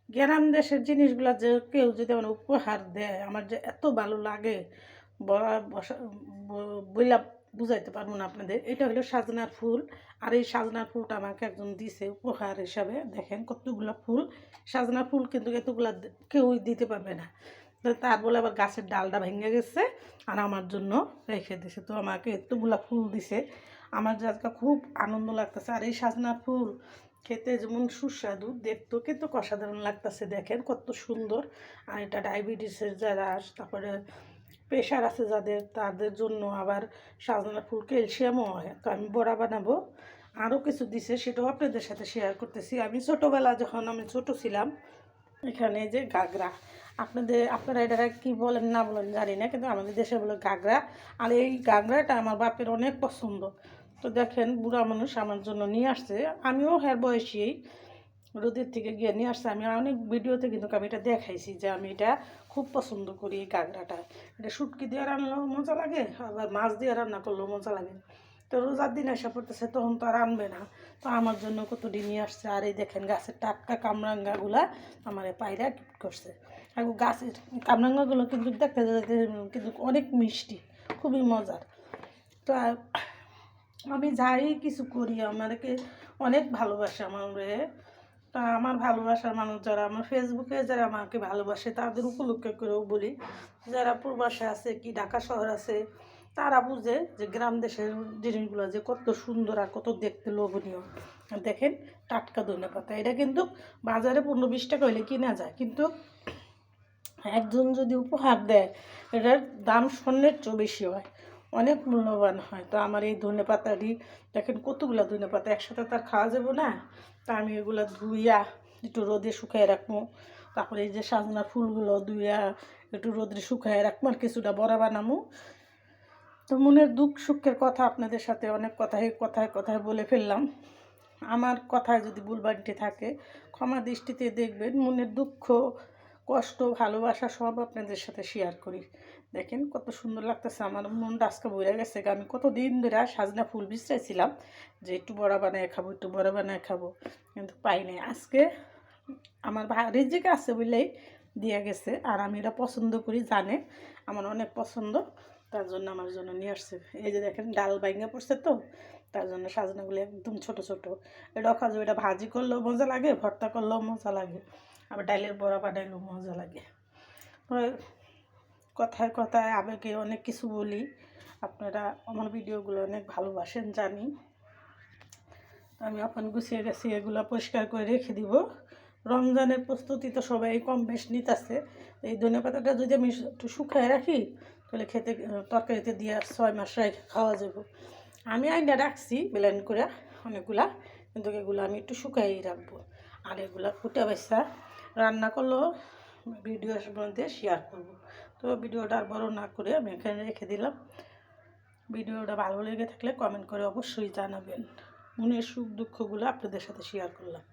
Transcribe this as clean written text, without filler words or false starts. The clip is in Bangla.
গ্রাম দেশের জিনিসগুলো যে কেউ যদি আমার উপহার দেয় আমার যে এত ভালো লাগে বলা বসা বইলা বুঝাইতে পারবো না আপনাদের। এটা হলো সাজনার ফুল। আর এই সাজনার ফুলটা আমাকে একজন দিছে উপহার হিসাবে। দেখেন কতগুলো ফুল। সাজনার ফুল কিন্তু এতগুলা কেউই দিতে পারবে না। তো তার বলে আবার গাছের ডালটা ভেঙে গেছে আর আমার জন্য রেখে দিছে। তো আমাকে এতগুলা ফুল দিছে, আমার যে আজকে খুব আনন্দ লাগতেছে। আর এই সাজনার ফুল খেতে যেমন সুস্বাদু, দেখতেও কিন্তু অসাধারণ লাগতেছে। দেখেন কত সুন্দর। আর এটা ডায়াবেটিসের যারা, তারপরে প্রেশার আছে যাদের, তাদের জন্য আবার সাজনা ফুল ক্যালসিয়ামও হয়। তো আমি বড়া বানাবো। আরও কিছু দিছে, সেটাও আপনাদের সাথে শেয়ার করতেছি। আমি ছোটোবেলা যখন আমি ছোটো ছিলাম, এখানে যে গাগরা, আপনারা এটা কী বলেন না বলেন জানি না, কিন্তু আমাদের দেশে বলে গাগরা। আর এই গাগরাটা আমার বাপের অনেক পছন্দ। তো দেখেন বুড়া মানুষ আমার জন্য নিয়ে আসছে, আমিও হ্যার বয়সী রোদের থেকে গিয়ে নিয়ে আসছে। আমি অনেক ভিডিওতে কিন্তু আমি এটা দেখাইছি যে আমি এটা খুব পছন্দ করি এই গাগরাটা। এটা শুটকি দিয়ে রান্নাও মজা লাগে, আবার মাছ দিয়ে রান্না করলেও মজা লাগে। তো রোজার দিন এসে পড়তেছে, তখন তো আর আনবে না। তো আমার জন্য কতদিন নিয়ে আসছে। আর এই দেখেন গাছের টাটকা কামরাঙ্গাগুলা আমার পায়রা গিফট করছে। আর গাছের কামরাঙ্গাগুলো কিন্তু দেখতে যেতে কিন্তু অনেক মিষ্টি, খুবই মজার। তো আমি যাই কিছু করি আমাকে অনেক ভালোবাসে আমার। তা আমার ভালোবাসার মানুষ যারা আমার ফেসবুকে যারা আমাকে ভালোবাসে তাদের উপলক্ষে করেও বলি, যারা প্রবাসে আছে কি ঢাকা শহর আছে, তারা বুঝে যে গ্রাম দেশের জিনিসগুলো যে কত সুন্দর আর কত দেখতে লোভনীয়। দেখেন টাটকা ধনেপাতা, এটা কিন্তু বাজারে 15-20 টাকা হলে কিনা যায়, কিন্তু একজন যদি উপহার দেয় এটার দাম স্বর্ণের চেয়ে বেশি হয়, অনেক মূল্যবান হয়। তো আমার এই ধনেপাতাটি দেখেন কতগুলো ধনেপাতা একসাথে তার খাওয়া যাবো না। তা আমি এগুলো ধুইয়া একটু রোদে শুকাই রাখবো। তারপরে এই যে সাজনা ফুলগুলো ধুইয়া একটু রোদে শুকাই রাখবো আর কিছুটা বড়া বানাবো। তো মনের দুঃখ সুখের কথা আপনাদের সাথে অনেক কথায় কথায় বলে ফেললাম। আমার কথায় যদি ভুলভ্রান্তি থাকে ক্ষমা দৃষ্টিতে দেখবেন। মনের দুঃখ, কষ্ট, ভালোবাসা সব আপনাদের সাথে শেয়ার করি। দেখেন কত সুন্দর লাগতেছে, আমার মনটা আজকে বইরা গেছে। আমি কতদিন ধরে সাজনা ফুল বিছরাইছিলাম যে একটু বড়া বানায় খাবো, একটু বড়া বানায় খাবো, কিন্তু পাই নাই। আজকে আমার রিজিকে আছে বলেই দিয়ে গেছে। আর আমি এটা পছন্দ করি, জানে আমার অনেক পছন্দ, তার জন্য আমার জন্য নিয়ে আসছে। এই যে দেখেন ডাল বাইঙ্গা পড়ছে, তো তার জন্য সাজনাগুলো একদম ছোট ছোট। এটা খাওয়া যাবে, এটা ভাজি করলেও মজা লাগে, ভর্তা করলেও মজা লাগে, আবার ডালের বড়া বানাইলেও মজা লাগে। কথায় কথায় আবেগে অনেক কিছু বলি। আপনারা আমার ভিডিওগুলো অনেক ভালোবাসেন জানি। আমি এখন গুছিয়ে গেছি, এগুলো পরিষ্কার করে রেখে দিব। রমজানের প্রস্তুতি তো সবাই কম বেশ নিতেছে। এই ধনেপাতাটা যদি আমি একটু শুকায় রাখি তাহলে খেতে তরকারিতে দিয়ে 6 মাস রেখে খাওয়া যাবে। আমি আইনা রাখছি ব্লেন্ড করে অনেকগুলা, কিন্তু এগুলো আমি একটু শুকাই রাখবো। আর এগুলা ফুটে বাইসা রান্না করলেও ভিডিওর মধ্যে শেয়ার করব। তো ভিডিওটা আর বড় না করে আমি এখানে রেখে দিলাম। ভিডিওটা ভালো লেগে থাকলে কমেন্ট করে অবশ্যই জানাবেন। মনের সুখ দুঃখগুলো আপনাদের সাথে শেয়ার করলাম।